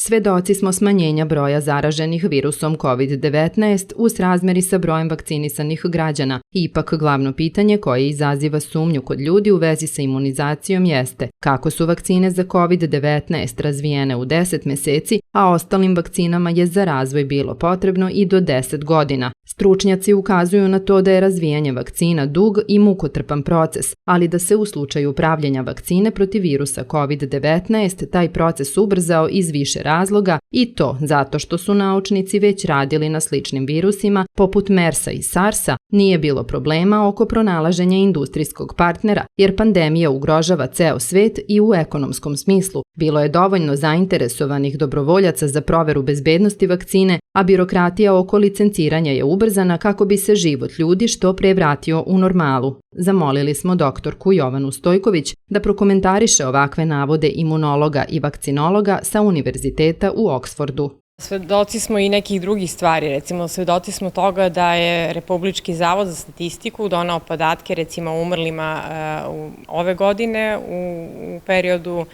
Svedoci smo smanjenja broja zaraženih virusom COVID-19 u srazmeri sa brojem vakcinisanih građana. Ipak, glavno pitanje koje izaziva sumnju kod ljudi u vezi sa imunizacijom jeste kako su vakcine za COVID-19 razvijene u 10 meseci, a ostalim vakcinama je za razvoj bilo potrebno i do 10 godina. Stručnjaci ukazuju na to da je razvijanje vakcina dug i mukotrpan proces, ali da se u slučaju pravljenja vakcine protiv virusa COVID-19 taj proces ubrzao iz više razloga, i to zato što su naučnici već radili na sličnim virusima poput MERS-a i SARS-a, nije bilo problema oko pronalaženja industrijskog partnera, jer pandemija ugrožava ceo svet i u ekonomskom smislu. Bilo je dovoljno zainteresovanih dobrovoljaca za proveru bezbednosti vakcine, a birokratija oko licenciranja je ubrzana kako bi se život ljudi što pre vratio u normalu. Zamolili smo doktorku Jovanu Stojković da prokomentariše ovakve navode imunologa i vakcinologa sa Univerziteta u Oksfordu. Svedoci smo i nekih drugih stvari, recimo svedoci smo toga da je Republički zavod za statistiku donao podatke recimo o umrlima ove godine u periodu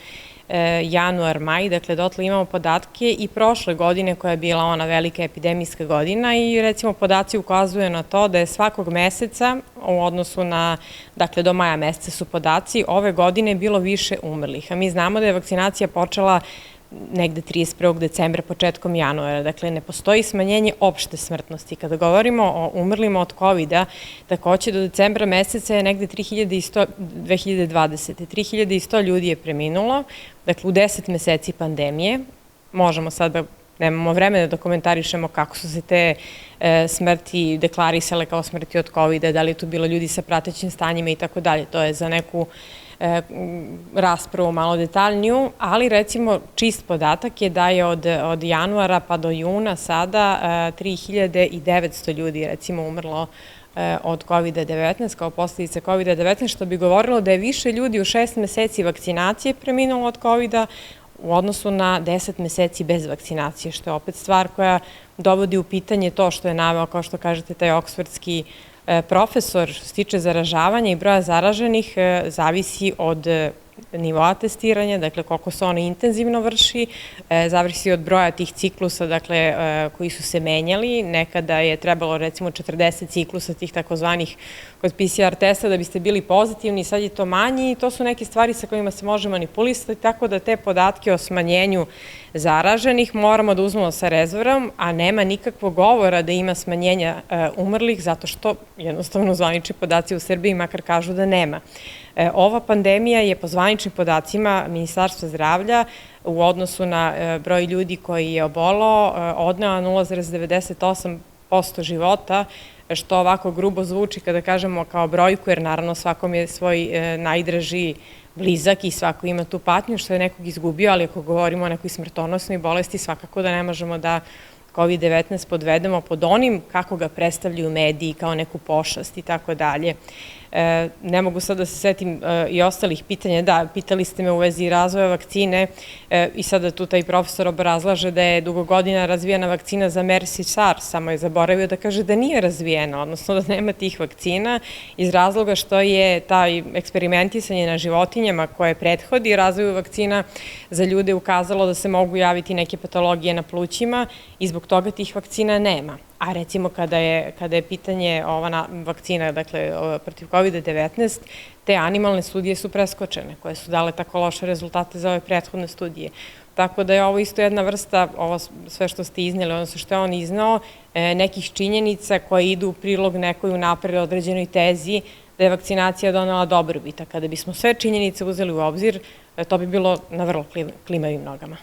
januar-maj, dakle dotle imamo podatke i prošle godine koja je bila ona velika epidemijska godina i recimo podaci ukazuju na to da je svakog meseca u odnosu na, dakle do maja meseca su podaci, ove godine bilo više umrlih, a mi znamo da je vakcinacija počela negde 31. decembra, početkom januara. Dakle, ne postoji smanjenje opšte smrtnosti. Kada govorimo o umrlima od COVID-a, takođe do decembra meseca je negde 2020. 3100 ljudi je preminulo, dakle u 10 meseci pandemije. Možemo sad da nemamo vremena da komentarišemo kako su se te smrti deklarisale kao smrti od COVID-a, da li je tu bilo ljudi sa pratećim stanjima i tako dalje. To je za neku raspravu malo detaljniju, ali recimo čist podatak je da je od januara pa do juna sada 3900 ljudi recimo umrlo od COVID-19 kao posljedice COVID-19, što bi govorilo da je više ljudi u 6 meseci vakcinacije preminulo od COVID-a u odnosu na 10 meseci bez vakcinacije, što je opet stvar koja dovodi u pitanje to što je naveo, kao što kažete, taj oksfordski profesor, što se tiče zaražavanja i broja zaraženih, zavisi od nivoa testiranja, dakle koliko se ono intenzivno vrši, zavisi od broja tih ciklusa, dakle koji su se menjali. Nekada je trebalo recimo 40 ciklusa tih takozvanih kod PCR testa da biste bili pozitivni, sad je to manji i to su neke stvari sa kojima se može manipulisati, tako da te podatke o smanjenju zaraženih moramo da uzmemo sa rezervom, a nema nikakvog govora da ima smanjenja umrlih, zato što jednostavno zvanični podaci u Srbiji makar kažu da nema. Ova pandemija je po zvaničnim podacima Ministarstva zdravlja u odnosu na broj ljudi koji je obolao odnela 0,98% života, što ovako grubo zvuči kada kažemo kao brojku, jer naravno svakom je svoj najdraži blizak i svako ima tu patnju što je nekog izgubio, ali ako govorimo o nekoj smrtonosnoj bolesti, svakako da ne možemo da COVID-19 podvedemo pod onim kako ga predstavljaju mediji kao neku pošast i tako dalje. Ne mogu sad da se setim i ostalih pitanja. Da, pitali ste me u vezi razvoja vakcine i sada tu taj profesor obrazlaže da je dugo godina razvijena vakcina za MERS i SARS, samo je zaboravio da kaže da nije razvijena, odnosno da nema tih vakcina iz razloga što je taj eksperimentisanje na životinjama koje prethodi razvoju vakcina za ljude ukazalo da se mogu javiti neke patologije na plućima i zbog toga tih vakcina nema. A recimo kada je pitanje ova vakcina, dakle protiv COVID-19, te animalne studije su preskočene, koje su dale tako loše rezultate za ove prethodne studije. Tako da je ovo isto jedna vrsta, ovo sve što ste iznijeli, odnosno što je on iznao, nekih činjenica koje idu u prilog nekoj unapred određenoj tezi da je vakcinacija donela dobrobit. A kada bismo sve činjenice uzeli u obzir, to bi bilo na vrlo klimavim nogama.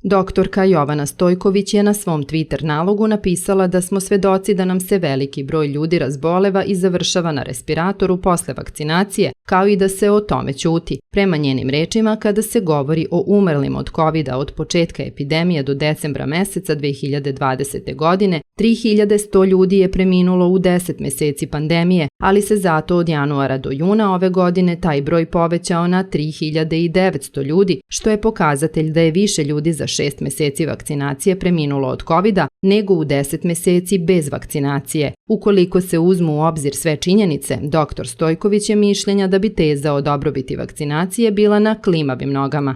Doktorka Jovana Stojković je na svom Twitter nalogu napisala da smo svedoci da nam se veliki broj ljudi razboleva i završava na respiratoru posle vakcinacije, kao i da se o tome ćuti. Prema njenim rečima, kada se govori o umrlima od COVID-a od početka epidemije do decembra meseca 2020. godine, 3100 ljudi je preminulo u 10 meseci pandemije, ali se zato od januara do juna ove godine taj broj povećao na 3900 ljudi, što je pokazatelj da je više ljudi za 6 meseci vakcinacije preminulo od COVID-a nego u 10 meseci bez vakcinacije. Ukoliko se uzmu u obzir sve činjenice, dr. Stojković je mišljenja da bi teza o dobrobiti vakcinacije bila na klimavim nogama.